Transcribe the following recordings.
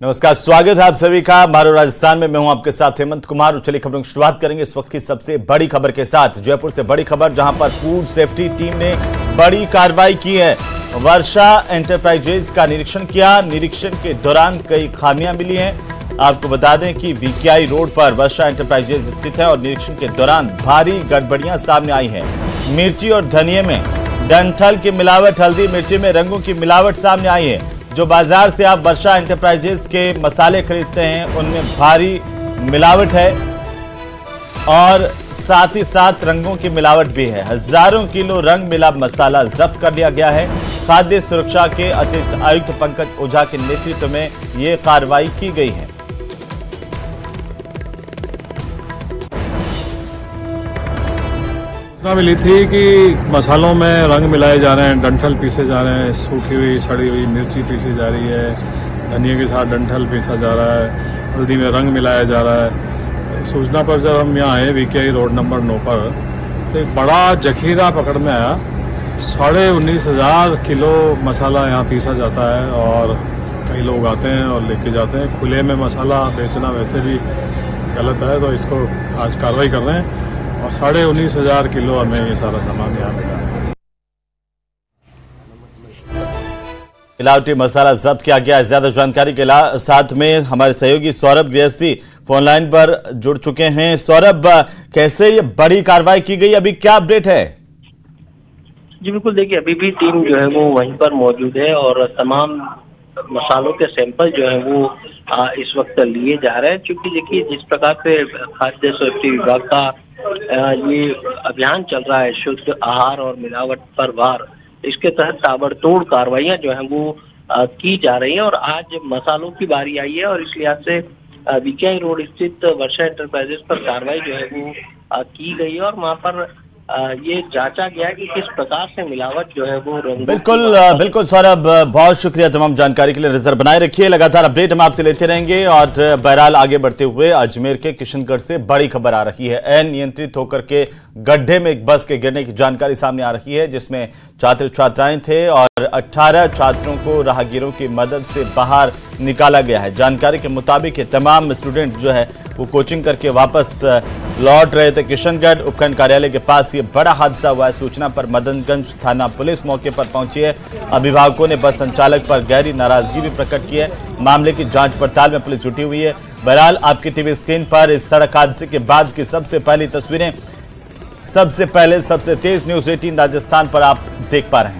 नमस्कार, स्वागत है आप सभी का मारो राजस्थान में। मैं हूं आपके साथ हेमंत कुमार। चलिए खबरों की शुरुआत करेंगे इस वक्त की सबसे बड़ी खबर के साथ। जयपुर से बड़ी खबर, जहां पर फूड सेफ्टी टीम ने बड़ी कार्रवाई की है। वर्षा एंटरप्राइजेज का निरीक्षण किया। निरीक्षण के दौरान कई खामियां मिली हैं। आपको बता दें कि वीकेआई रोड पर वर्षा एंटरप्राइजेज स्थित है और निरीक्षण के दौरान भारी गड़बड़ियां सामने आई हैं। मिर्ची और धनिये में डंठल की मिलावट, हल्दी मिर्ची में रंगों की मिलावट सामने आई है। जो बाजार से आप वर्षा एंटरप्राइजेज के मसाले खरीदते हैं उनमें भारी मिलावट है और साथ ही साथ रंगों की मिलावट भी है। हजारों किलो रंग मिला मसाला जब्त कर लिया गया है। खाद्य सुरक्षा के अतिरिक्त आयुक्त पंकज ओझा के नेतृत्व में ये कार्रवाई की गई है। सूचना मिली थी कि मसालों में रंग मिलाए जा रहे हैं, डंठल पीसे जा रहे हैं, सूखी हुई सड़ी हुई मिर्ची पीसी जा रही है, धनिया के साथ डंठल पीसा जा रहा है, हल्दी में रंग मिलाया जा रहा है। सूचना पर जब हम यहाँ आए वीकेआई रोड नंबर 9 पर, तो एक बड़ा जखीरा पकड़ में आया। 19,500 किलो मसाला यहाँ पीसा जाता है और कई लोग आते हैं और लेके जाते हैं। खुले में मसाला बेचना वैसे भी गलत है, तो इसको आज कार्रवाई कर रहे हैं और 19,500 किलो हमें ये सारा सामान यहाँ मिला। मिलावटी मसाला जब्त किया गया है। ज्यादा जानकारी के साथ में हमारे सहयोगी सौरभ गृहस्थी फोन लाइन पर जुड़ चुके हैं। सौरभ, कैसे ये बड़ी कार्रवाई की गई, अभी क्या अपडेट है? जी बिल्कुल, देखिए अभी भी टीम जो है वो वहीं पर मौजूद है और तमाम मसालों के सैंपल जो है वो इस वक्त लिए जा रहे हैं। क्योंकि देखिए जिस प्रकार से खाद्य सेफ्टी विभाग का ये अभियान चल रहा है, शुद्ध आहार और मिलावट पर वार, इसके तहत ताबड़तोड़ कार्रवाइयां जो है वो की जा रही हैं। और आज मसालों की बारी आई है और इस लिहाज से वीकेआई रोड स्थित वर्षा एंटरप्राइजेज पर कार्रवाई जो है वो की गई है और वहां पर ये जांचा गया है कि किस प्रकार से मिलावट जो है वो बिल्कुल सौरभ, बहुत शुक्रिया तमाम जानकारी के लिए। नजर बनाए रखिए, लगातार अपडेट हम आपसे लेते रहेंगे। और बहरहाल आगे बढ़ते हुए अजमेर के किशनगढ़ से बड़ी खबर आ रही है। अनियंत्रित होकर के गड्ढे में एक बस के गिरने की जानकारी सामने आ रही है, जिसमें छात्र छात्राएं थे और 18 छात्रों को राहगीरों की मदद से बाहर निकाला गया है। जानकारी के मुताबिक ये तमाम स्टूडेंट जो है वो कोचिंग करके वापस लौट रहे थे। किशनगढ़ उपखंड कार्यालय के पास ये बड़ा हादसा हुआ है। सूचना पर मदनगंज थाना पुलिस मौके पर पहुंची है। अभिभावकों ने बस संचालक पर गहरी नाराजगी भी प्रकट की है। मामले की जांच पड़ताल में पुलिस जुटी हुई है। बहरहाल आपकी टीवी स्क्रीन पर इस सड़क हादसे के बाद की सबसे पहली तस्वीरें, सबसे पहले सबसे तेज न्यूज 18 राजस्थान पर आप देख पा रहे हैं।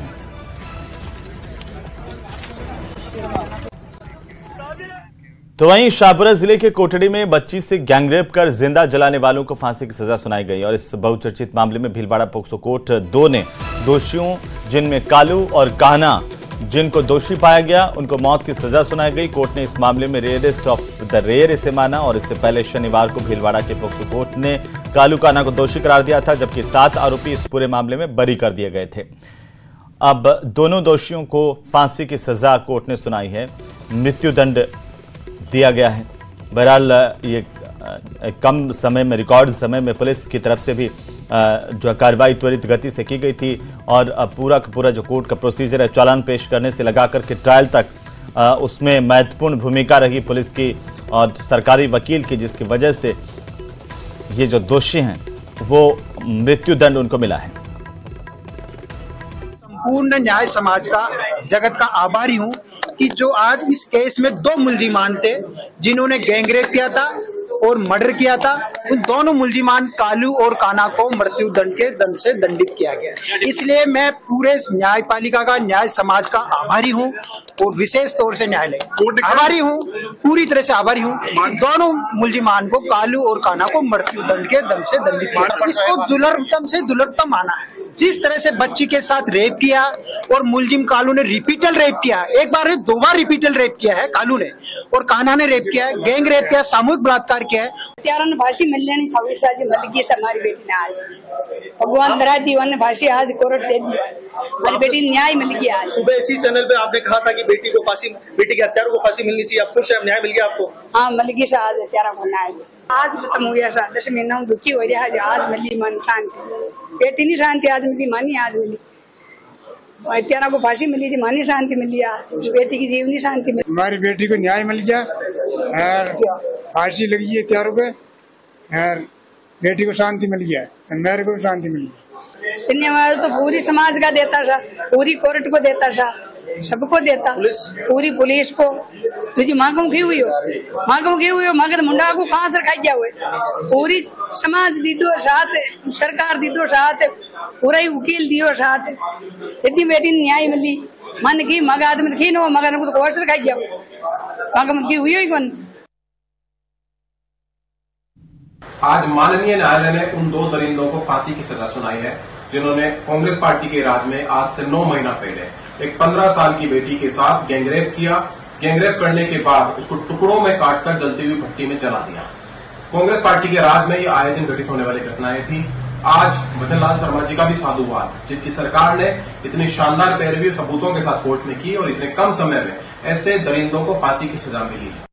तो वहीं शाहपुरा जिले के कोटड़ी में बच्ची से गैंगरेप कर जिंदा जलाने वालों को फांसी की सजा सुनाई गई और इस बहुचर्चित मामले में भीलवाड़ा पोक्सो कोर्ट 2 ने दोषियों, जिनमें कालू और कान्हा, जिनको दोषी पाया गया, उनको मौत की सजा सुनाई गई। कोर्ट ने इस मामले में रेयरेस्ट ऑफ द रेयर इसे माना और इससे पहले शनिवार को भीलवाड़ा के पोक्सो कोर्ट ने कालू कान्हा को दोषी करार दिया था, जबकि 7 आरोपी इस पूरे मामले में बरी कर दिए गए थे। अब दोनों दोषियों को फांसी की सजा कोर्ट ने सुनाई है। मृत्युदंड दिया गया है। बहरहाल ये कम समय में, रिकॉर्ड समय में पुलिस की तरफ से भी जो कार्रवाई त्वरित गति से की गई थी और पूरा का पूरा जो कोर्ट का प्रोसीजर है, चालान पेश करने से लगा करके ट्रायल तक, उसमें महत्वपूर्ण भूमिका रही पुलिस की और सरकारी वकील की, जिसकी वजह से ये जो दोषी हैं वो मृत्युदंड उनको मिला है। संपूर्ण न्याय समाज का, जगत का आभारी हूँ कि जो आज इस केस में 2 मुलजिमान थे जिन्होंने गैंगरेप किया था और मर्डर किया था। उन दोनों मुलजिमान कालू और कान्हा को मृत्यु दंड के दंड से दंडित किया गया। इसलिए मैं पूरे न्यायपालिका का, न्याय समाज का आभारी हूँ और विशेष तौर से न्यायालय आभारी हूँ, पूरी तरह से आभारी हूँ। दोनों मुलजिमान को, कालू और कान्हा को मृत्यु दंड के दंड से दंडित किया। इसको दुर्लभतम से दुर्लभतम माना है। जिस तरह से बच्ची के साथ रेप किया और मुलजिम कालू ने रिपीटल रेप किया, एक बार नहीं 2 बार रिपीटल रेप किया है कालू ने, और कान्हा ने रेप किया है, गैंग रेप किया, सामूहिक बलात्कार किया है। त्यारन भाषी मिलने सविशाजी मलगी से हमारी बेटी ने आज भगवान दरा दीवान भाषी आज कोर्ट दे दी, हमारी बेटी न्याय मिल गया। आज सुबह इसी चैनल पे आपने कहा था कि बेटी को फांसी, बेटी के हत्यारों को फांसी मिलनी चाहिए। आप खुश है, न्याय मिल गया आपको? हाँ मिलगी से आज हत्यारा को न्याय आज खत्म हो गया। 10 महीना दुखी हो रहा है, आज मिली मन शांति, बेटी नहीं शांति आज मिली, मानी आज मिली। हत्यारा को फांसी मिली थी, मानी शांति मिली, बेटी की जीवनी शांति मिली। हमारी बेटी को न्याय मिल गया और फांसी लगी है हत्यारों पे और बेटी को शांति मिल गया, मेरे को भी शांति मिल गई। धन्यवाद तो पूरी समाज का देता था, पूरी कोर्ट को देता था, सबको देता, पूरी पुलिस को। तुझी माँ को हुई हो, माँ के मुंडा को कहाँ से खाई गया हुए, पूरी समाज दी दो साथ, सरकार दी दो साथ, पूरा ही वकील दियो साथ, सीधी बेटी न्याय मिली। मन की मग आदमी की नो मगर को कोर्ट से खाई गया हुए, माँ का मन की हुई कौन। आज माननीय न्यायालय ने उन 2 दरिंदों को फांसी की सजा सुनाई है जिन्होंने कांग्रेस पार्टी के राज में आज से 9 महीना पहले एक 15 साल की बेटी के साथ गैंगरेप किया। गैंगरेप करने के बाद उसको टुकड़ों में काटकर जलती हुई भट्टी में जला दिया। कांग्रेस पार्टी के राज में ये आए दिन घटित होने वाली घटनाएं थी। आज भजनलाल शर्मा जी का भी साधुवाद, जिनकी सरकार ने इतनी शानदार पैरवी सबूतों के साथ कोर्ट में की और इतने कम समय में ऐसे दरिंदों को फांसी की सजा मिली है।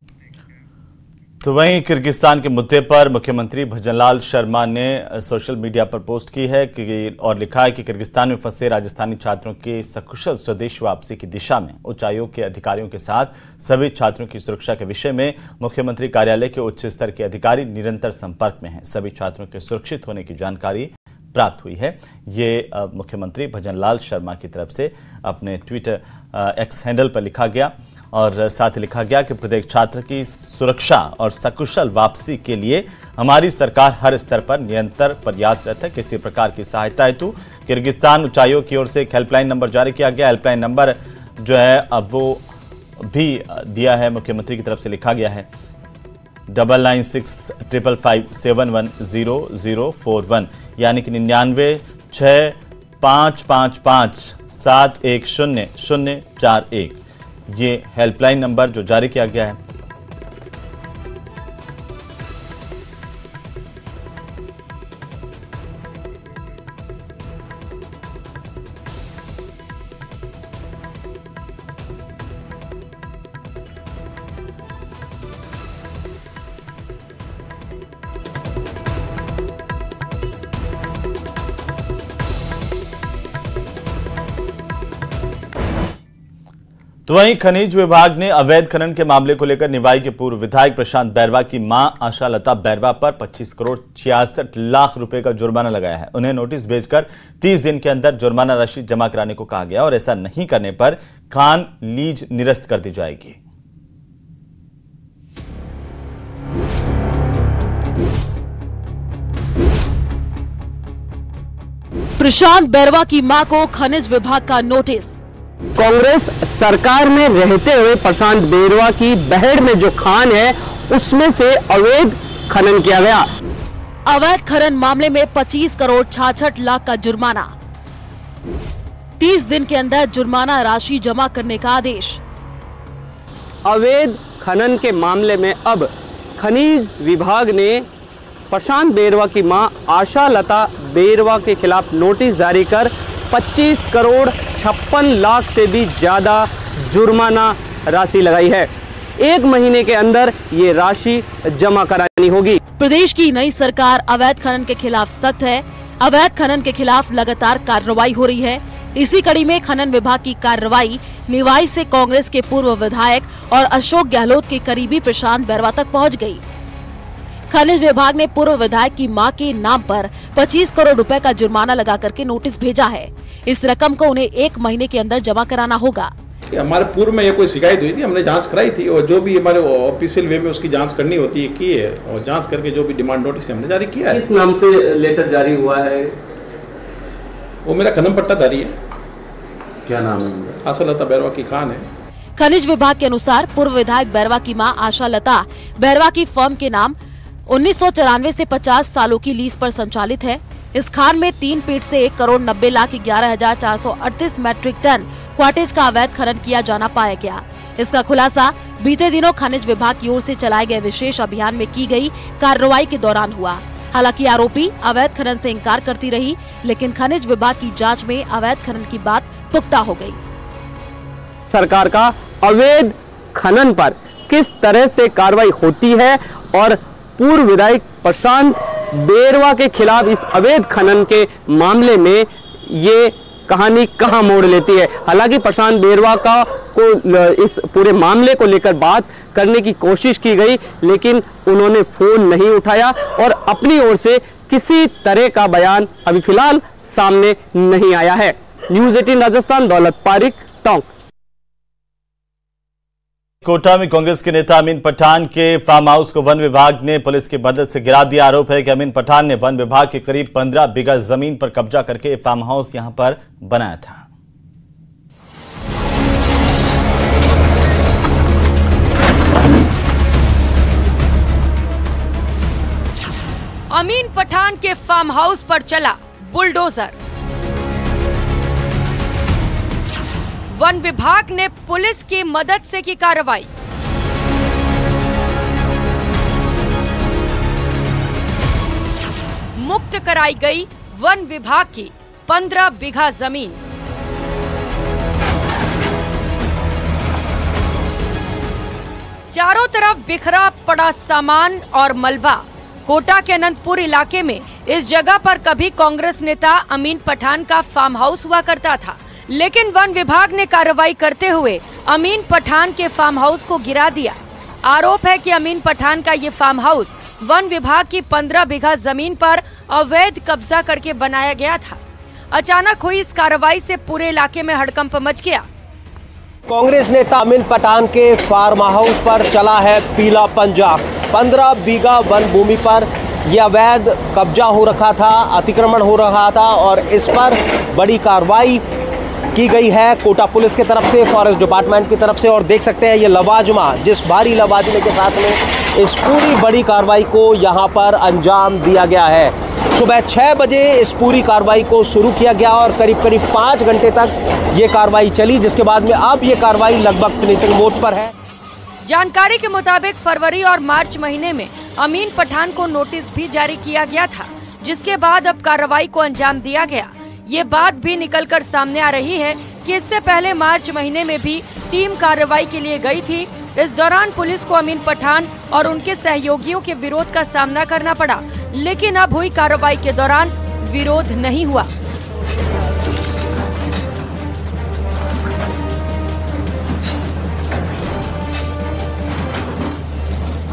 तो वहीं किर्गिस्तान के मुद्दे पर मुख्यमंत्री भजनलाल शर्मा ने सोशल मीडिया पर पोस्ट की है और लिखा है कि किर्गिस्तान में फंसे राजस्थानी छात्रों की सकुशल स्वदेश वापसी की दिशा में उच्च आयोग के अधिकारियों के साथ सभी छात्रों की सुरक्षा के विषय में मुख्यमंत्री कार्यालय के उच्च स्तर के अधिकारी निरंतर संपर्क में हैं। सभी छात्रों के सुरक्षित होने की जानकारी प्राप्त हुई है। ये मुख्यमंत्री भजनलाल शर्मा की तरफ से अपने ट्विटर एक्स हैंडल पर लिखा गया और साथ ही लिखा गया कि प्रत्येक छात्र की सुरक्षा और सकुशल वापसी के लिए हमारी सरकार हर स्तर पर निरंतर प्रयासरत है। किसी प्रकार की सहायता हेतु किर्गिस्तान उच्चायोग की ओर से एक हेल्पलाइन नंबर जारी किया गया। हेल्पलाइन नंबर जो है अब वो भी दिया है, मुख्यमंत्री की तरफ से लिखा गया है 996555711041 यानी कि 996555710041। ये हेल्पलाइन नंबर जो जारी किया गया है। तो वहीं खनिज विभाग ने अवैध खनन के मामले को लेकर निवाई के पूर्व विधायक प्रशांत बैरवा की मां आशा लता बैरवा पर 25 करोड़ 66 लाख रुपए का जुर्माना लगाया है। उन्हें नोटिस भेजकर 30 दिन के अंदर जुर्माना राशि जमा कराने को कहा गया और ऐसा नहीं करने पर खान लीज निरस्त कर दी जाएगी। प्रशांत बैरवा की मां को खनिज विभाग का नोटिस। कांग्रेस सरकार में रहते हुए प्रशांत बैरवा की बहेड़ में जो खान है उसमें से अवैध खनन किया गया। अवैध खनन मामले में 25 करोड़ 66 लाख का जुर्माना, 30 दिन के अंदर जुर्माना राशि जमा करने का आदेश। अवैध खनन के मामले में अब खनिज विभाग ने प्रशांत बैरवा की मां आशा लता बैरवा के खिलाफ नोटिस जारी कर 25 करोड़ 56 लाख से भी ज्यादा जुर्माना राशि लगाई है। 1 महीने के अंदर ये राशि जमा करानी होगी। प्रदेश की नई सरकार अवैध खनन के खिलाफ सख्त है। अवैध खनन के खिलाफ लगातार कार्रवाई हो रही है। इसी कड़ी में खनन विभाग की कार्रवाई निवाई से कांग्रेस के पूर्व विधायक और अशोक गहलोत के करीबी प्रशांत बैरवा तक पहुंच गई। खनिज विभाग ने पूर्व विधायक की मां के नाम पर 25 करोड़ रुपए का जुर्माना लगा करके नोटिस भेजा है। इस रकम को उन्हें 1 महीने के अंदर जमा कराना होगा। हमारे पूर्व में ये कोई शिकायत हुई थी, हमने जांच कराई थी और जो भी हमारे ऑफिशियल वे में उसकी जांच करनी होती है की है और जांच करके जो भी डिमांड नोटिस हमने जारी किया है। किस नाम से लेटर जारी हुआ है? वो मेरा खनन पट्टाधारी है। क्या नाम है? आशा लता बैरवा की खान है। खनिज विभाग के अनुसार पूर्व विधायक बैरवा की मां आशा लता बैरवा की फर्म के नाम 1994 से 50 सालों की लीज पर संचालित है। इस खान में 3 फीट से 1 करोड़ 90 लाख 11,438 मैट्रिक टन क्वार्टेज का अवैध खनन किया जाना पाया गया। इसका खुलासा बीते दिनों खनिज विभाग की ओर से चलाए गए विशेष अभियान में की गई कार्रवाई के दौरान हुआ। हालांकि आरोपी अवैध खनन से इंकार करती रही, लेकिन खनिज विभाग की जांच में अवैध खनन की बात पुख्ता हो गई। सरकार का अवैध खनन पर किस तरह से कार्रवाई होती है और पूर्व विधायक प्रशांत बैरवा के खिलाफ इस अवैध खनन के मामले में ये कहानी कहां मोड़ लेती है। हालांकि प्रशांत बेरवा को इस पूरे मामले को लेकर बात करने की कोशिश की गई, लेकिन उन्होंने फोन नहीं उठाया और अपनी ओर से किसी तरह का बयान अभी फिलहाल सामने नहीं आया है। न्यूज़ 18 राजस्थान, दौलत पारिक, टोंक। कोटा में कांग्रेस के नेता अमीन पठान के फार्म हाउस को वन विभाग ने पुलिस की मदद से गिरा दिया। आरोप है कि अमीन पठान ने वन विभाग के करीब 15 बीघा जमीन पर कब्जा करके फार्म हाउस यहां पर बनाया था। अमीन पठान के फार्म हाउस पर चला बुलडोजर। वन विभाग ने पुलिस की मदद से की कार्रवाई। मुक्त कराई गई वन विभाग की 15 बीघा जमीन। चारों तरफ बिखरा पड़ा सामान और मलबा। कोटा के अनंतपुर इलाके में इस जगह पर कभी कांग्रेस नेता अमीन पठान का फार्म हाउस हुआ करता था, लेकिन वन विभाग ने कार्रवाई करते हुए अमीन पठान के फार्म हाउस को गिरा दिया। आरोप है कि अमीन पठान का ये फार्म हाउस वन विभाग की 15 बीघा जमीन पर अवैध कब्जा करके बनाया गया था। अचानक हुई इस कार्रवाई से पूरे इलाके में हड़कंप मच गया। कांग्रेस नेता अमीन पठान के फार्म हाउस पर चला है पीला पंजा। 15 बीघा वन भूमि पर यह अवैध कब्जा हो रखा था, अतिक्रमण हो रहा था और इस पर बड़ी कार्रवाई की गई है कोटा पुलिस की तरफ से, फॉरेस्ट डिपार्टमेंट की तरफ से। और देख सकते हैं ये लवाजमा, जिस भारी लवाजमे के साथ में इस पूरी बड़ी कार्रवाई को यहाँ पर अंजाम दिया गया है। सुबह 6 बजे इस पूरी कार्रवाई को शुरू किया गया और करीब 5 घंटे तक ये कार्रवाई चली, जिसके बाद में अब ये कार्रवाई लगभग फिनिशिंग मोड पर है। जानकारी के मुताबिक फरवरी और मार्च महीने में अमीन पठान को नोटिस भी जारी किया गया था, जिसके बाद अब कार्रवाई को अंजाम दिया गया। ये बात भी निकलकर सामने आ रही है कि इससे पहले मार्च महीने में भी टीम कार्रवाई के लिए गई थी। इस दौरान पुलिस को अमीन पठान और उनके सहयोगियों के विरोध का सामना करना पड़ा, लेकिन अब हुई कार्रवाई के दौरान विरोध नहीं हुआ।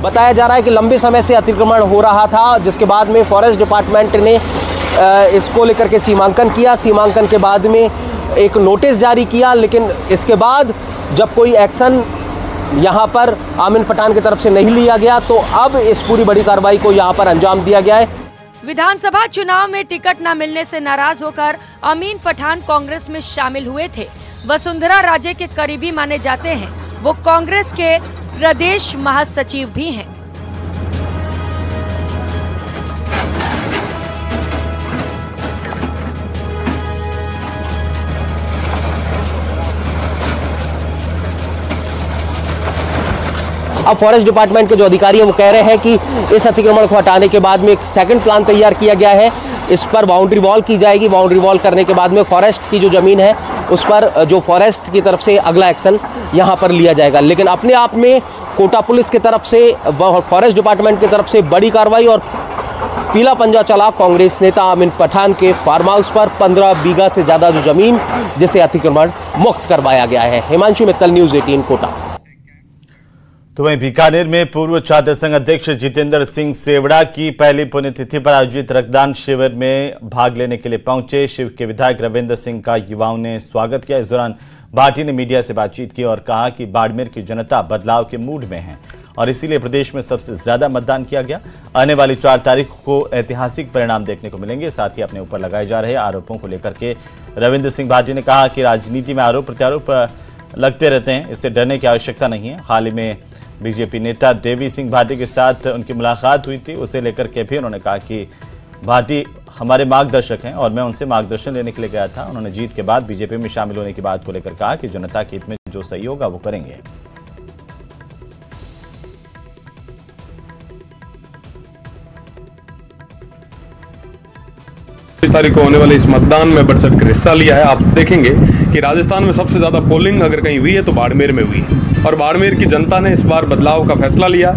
बताया जा रहा है कि लंबे समय से अतिक्रमण हो रहा था, जिसके बाद में फॉरेस्ट डिपार्टमेंट ने इसको लेकर के सीमांकन किया। सीमांकन के बाद में एक नोटिस जारी किया, लेकिन इसके बाद जब कोई एक्शन यहाँ पर अमीन पठान की तरफ से नहीं लिया गया, तो अब इस पूरी बड़ी कार्रवाई को यहाँ पर अंजाम दिया गया है। विधानसभा चुनाव में टिकट न मिलने से नाराज होकर अमीन पठान कांग्रेस में शामिल हुए थे। वसुंधरा राजे के करीबी माने जाते हैं। वो कांग्रेस के प्रदेश महासचिव भी हैं। अब फॉरेस्ट डिपार्टमेंट के जो अधिकारी हैं वो कह रहे हैं कि इस अतिक्रमण को हटाने के बाद में एक सेकंड प्लान तैयार किया गया है। इस पर बाउंड्री वॉल की जाएगी। बाउंड्री वॉल करने के बाद में फॉरेस्ट की जो ज़मीन है उस पर जो फॉरेस्ट की तरफ से अगला एक्शन यहाँ पर लिया जाएगा। लेकिन अपने आप में कोटा पुलिस की तरफ से, फॉरेस्ट डिपार्टमेंट की तरफ से बड़ी कार्रवाई और पीला पंजा चला कांग्रेस नेता अमीन पठान के फार्म हाउस पर 15 बीघा से ज़्यादा जो ज़मीन, जिसे अतिक्रमण मुक्त करवाया गया है। हिमांशु मित्तल, न्यूज़ 18 कोटा। तो वहीं बीकानेर में पूर्व छात्र संघ अध्यक्ष जितेंद्र सिंह सेवड़ा की पहली पुण्यतिथि पर आयोजित रक्तदान शिविर में भाग लेने के लिए पहुंचे शिव के विधायक रविंद्र सिंह का युवाओं ने स्वागत किया। इस दौरान भाटी ने मीडिया से बातचीत की और कहा कि बाड़मेर की जनता बदलाव के मूड में है और इसीलिए प्रदेश में सबसे ज्यादा मतदान किया गया। आने वाली 4 तारीख को ऐतिहासिक परिणाम देखने को मिलेंगे। साथ ही अपने ऊपर लगाए जा रहे आरोपों को लेकर के रविंद्र सिंह भाटी ने कहा कि राजनीति में आरोप प्रत्यारोप लगते रहते हैं, इससे डरने की आवश्यकता नहीं है। हाल ही में बीजेपी नेता देवी सिंह भाटी के साथ उनकी मुलाकात हुई थी, उसे लेकर के भी उन्होंने कहा कि भाटी हमारे मार्गदर्शक हैं और मैं उनसे मार्गदर्शन लेने के लिए गया था। उन्होंने जीत के बाद बीजेपी में शामिल होने की बात को लेकर कहा कि जनता के हित में जो सही होगा वो करेंगे। इस तारीख को होने वाले इस मतदान में बढ़ चढ़ कर हिस्सा लिया है। आप देखेंगे कि राजस्थान में सबसे ज्यादा पोलिंग अगर कहीं हुई है तो बाड़मेर में हुई है और बाड़मेर की जनता ने इस बार बदलाव का फैसला लिया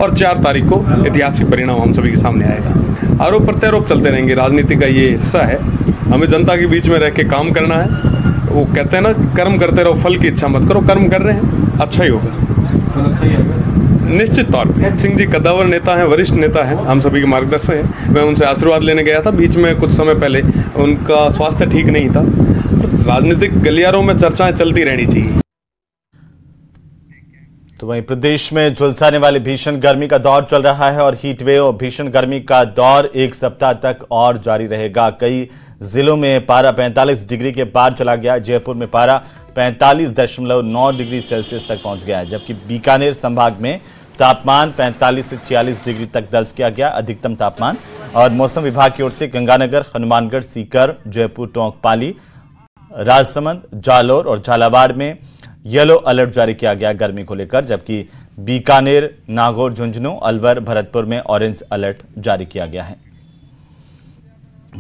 और 4 तारीख को ऐतिहासिक परिणाम हम सभी के सामने आएगा। आरोप प्रत्यारोप चलते रहेंगे, राजनीति का ये हिस्सा है। हमें जनता के बीच में रह के काम करना है। वो कहते हैं ना, कर्म करते रहो, फल की इच्छा मत करो। कर्म कर रहे हैं, अच्छा ही होगा, अच्छा ही आएगा निश्चित तौर पर। सिंह जी कद्दावर नेता हैं, वरिष्ठ नेता हैं, हम सभी के मार्गदर्शक हैं। मैं उनसे आशीर्वाद लेने गया था, बीच में कुछ समय पहले उनका स्वास्थ्य ठीक नहीं था। राजनीतिक गलियारों में चर्चाएं चलती रहनी चाहिए। तो वहीं प्रदेश में झुलसाने वाली भीषण गर्मी का दौर चल रहा है और हीट वेव और भीषण गर्मी का दौर एक सप्ताह तक और जारी रहेगा। कई जिलों में पारा 45 डिग्री के पार चला गया। जयपुर में पारा 45.9 डिग्री सेल्सियस तक पहुंच गया है, जबकि बीकानेर संभाग में तापमान 45 से 46 डिग्री तक दर्ज किया गया अधिकतम तापमान। और मौसम विभाग की ओर से गंगानगर, हनुमानगढ़, सीकर, जयपुर, टोंक, पाली, राजसमंद, जालोर और झालावाड़ में येलो अलर्ट जारी किया गया गर्मी को लेकर, जबकि बीकानेर, नागौर, झुंझुनू, अलवर, भरतपुर में ऑरेंज अलर्ट जारी किया गया है।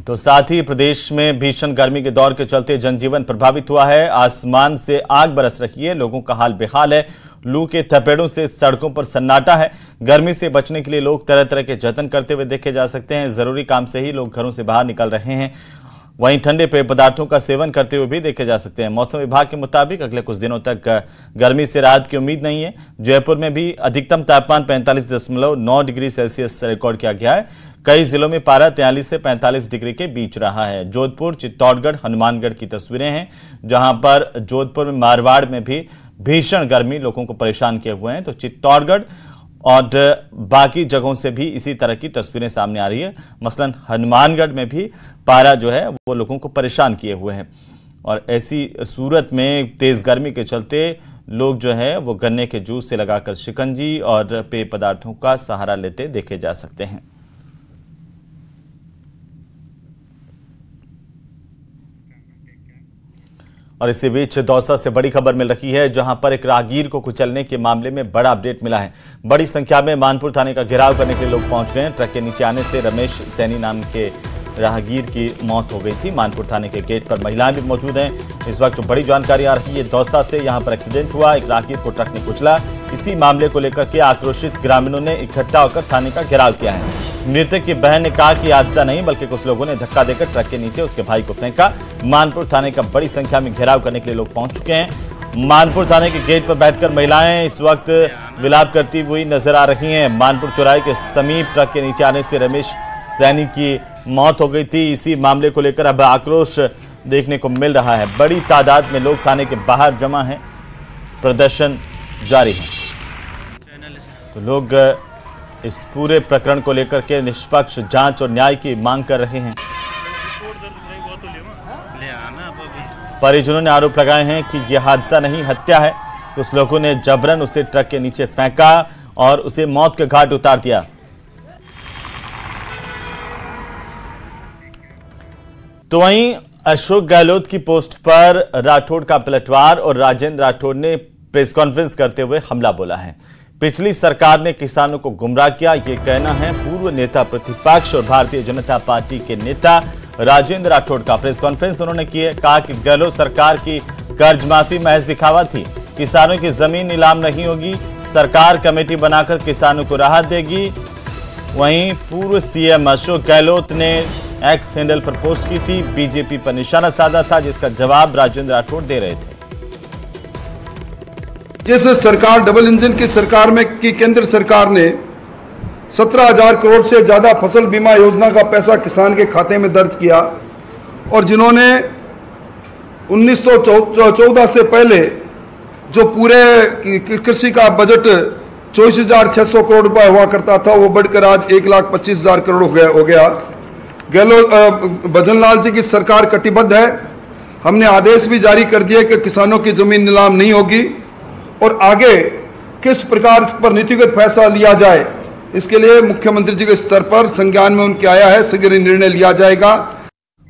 तो साथ ही प्रदेश में भीषण गर्मी के दौर के चलते जनजीवन प्रभावित हुआ है। आसमान से आग बरस रही है, लोगों का हाल बेहाल है। लू के थपेड़ों से सड़कों पर सन्नाटा है। गर्मी से बचने के लिए लोग तरह तरह के जतन करते हुए देखे जा सकते हैं। जरूरी काम से ही लोग घरों से बाहर निकल रहे हैं। वहीं ठंडे पेय पदार्थों का सेवन करते हुए भी देखे जा सकते हैं। मौसम विभाग के मुताबिक अगले कुछ दिनों तक गर्मी से राहत की उम्मीद नहीं है। जयपुर में भी अधिकतम तापमान 45.9 डिग्री सेल्सियस रिकॉर्ड किया गया है। कई जिलों में पारा 43 से 45 डिग्री के बीच रहा है। जोधपुर, चित्तौड़गढ़, हनुमानगढ़ की तस्वीरें हैं, जहां पर जोधपुर में, मारवाड़ में भी भीषण गर्मी लोगों को परेशान किए हुए हैं। तो चित्तौड़गढ़ और बाकी जगहों से भी इसी तरह की तस्वीरें सामने आ रही है। मसलन हनुमानगढ़ में भी पारा जो है वो लोगों को परेशान किए हुए हैं। और ऐसी सूरत में तेज गर्मी के चलते लोग जो है वो गन्ने के जूस से लगाकर शिकंजी और पेय पदार्थों का सहारा लेते देखे जा सकते हैं। और इसी बीच दौसा से बड़ी खबर मिल रही है, जहां पर एक राहगीर को कुचलने के मामले में बड़ा अपडेट मिला है। बड़ी संख्या में मानपुर थाने का घेराव करने के लिए लोग पहुंच गए हैं। ट्रक के नीचे आने से रमेश सैनी नाम के राहगीर की मौत हो गई थी। मानपुर थाने के गेट पर महिलाएं भी मौजूद हैं। इस वक्त बड़ी जानकारी आ रही है दौसा से। यहां पर एक्सीडेंट हुआ, एक राहगीर को ट्रक ने कुचला। इसी मामले को लेकर के आक्रोशित ग्रामीणों ने इकट्ठा होकर थाने का घेराव किया है। मृतक की बहन ने कहा कि हादसा नहीं, बल्कि कुछ लोगों ने धक्का देकर ट्रक के नीचे उसके भाई को फेंका। मानपुर थाने का बड़ी संख्या में घेराव करने के लिए लोग पहुंच चुके हैं। मानपुर थाने के गेट पर बैठकर महिलाएं इस वक्त विलाप करती हुई नजर आ रही हैं। मानपुर चौराहे के समीप ट्रक के नीचे आने से रमेश सैनी की मौत हो गई थी। इसी मामले को लेकर अब आक्रोश देखने को मिल रहा है। बड़ी तादाद में लोग थाने के बाहर जमा हैं, प्रदर्शन जारी है। तो लोग इस पूरे प्रकरण को लेकर के निष्पक्ष जांच और न्याय की मांग कर रहे हैं। परिजनों ने आरोप लगाए हैं कि यह हादसा नहीं, हत्या है। कुछ लोगों ने जबरन उसे ट्रक के नीचे फेंका और उसे मौत के घाट उतार दिया। तो वहीं अशोक गहलोत की पोस्ट पर राठौड़ का पलटवार और राजेंद्र राठौड़ ने प्रेस कॉन्फ्रेंस करते हुए हमला बोला है। पिछली सरकार ने किसानों को गुमराह किया, ये कहना है पूर्व नेता प्रतिपक्ष और भारतीय जनता पार्टी के नेता राजेंद्र राठौड़ का। प्रेस कॉन्फ्रेंस उन्होंने की है, कहा कि गहलोत सरकार की कर्ज माफी महज दिखावा थी, किसानों की जमीन नीलाम नहीं होगी, सरकार कमेटी बनाकर किसानों को राहत देगी। वहीं पूर्व सीएम अशोक गहलोत ने एक्स हैंडल पर पोस्ट की थी, बीजेपी पर निशाना साधा था, जिसका जवाब राजेंद्र राठौड़ दे रहे थे। जिस सरकार डबल इंजन की सरकार में की केंद्र सरकार ने 17,000 करोड़ से ज्यादा फसल बीमा योजना का पैसा किसान के खाते में दर्ज किया और जिन्होंने 1914 से पहले जो पूरे कृषि का बजट 24,600 करोड़ रुपए हुआ करता था वो बढ़कर आज 1,25,000 करोड़ हो गया। गहलोत भजनलाल जी की सरकार कटिबद्ध है। हमने आदेश भी जारी कर दिए कि किसानों की जमीन नीलाम नहीं होगी और आगे किस प्रकार पर नीतिगत फैसला लिया जाए इसके लिए मुख्यमंत्री जी के स्तर पर संज्ञान में उनके आया है, शीघ्र निर्णय लिया जाएगा।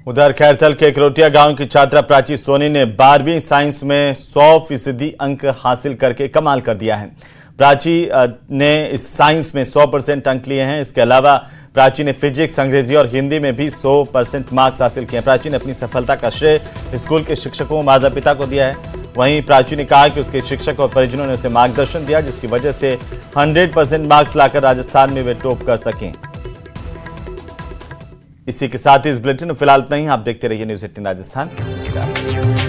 उधर खैरथल के करोटिया गांव की छात्रा प्राची सोनी ने 12वीं साइंस में 100% अंक हासिल करके कमाल कर दिया है। प्राची ने इस साइंस में 100% अंक लिए हैं। इसके अलावा प्राची ने फिजिक्स, अंग्रेजी और हिंदी में भी 100% मार्क्स हासिल किए। प्राची ने अपनी सफलता का श्रेय स्कूल के शिक्षकों, माता पिता को दिया है। वहीं प्राची ने कहा कि उसके शिक्षक और परिजनों ने उसे मार्गदर्शन दिया, जिसकी वजह से 100% मार्क्स लाकर राजस्थान में वे टॉप कर सकें। इसी के साथ ही इस बुलेटिन में फिलहाल इतना ही। आप देखते रहिए न्यूज़ 18 राजस्थान। नमस्कार।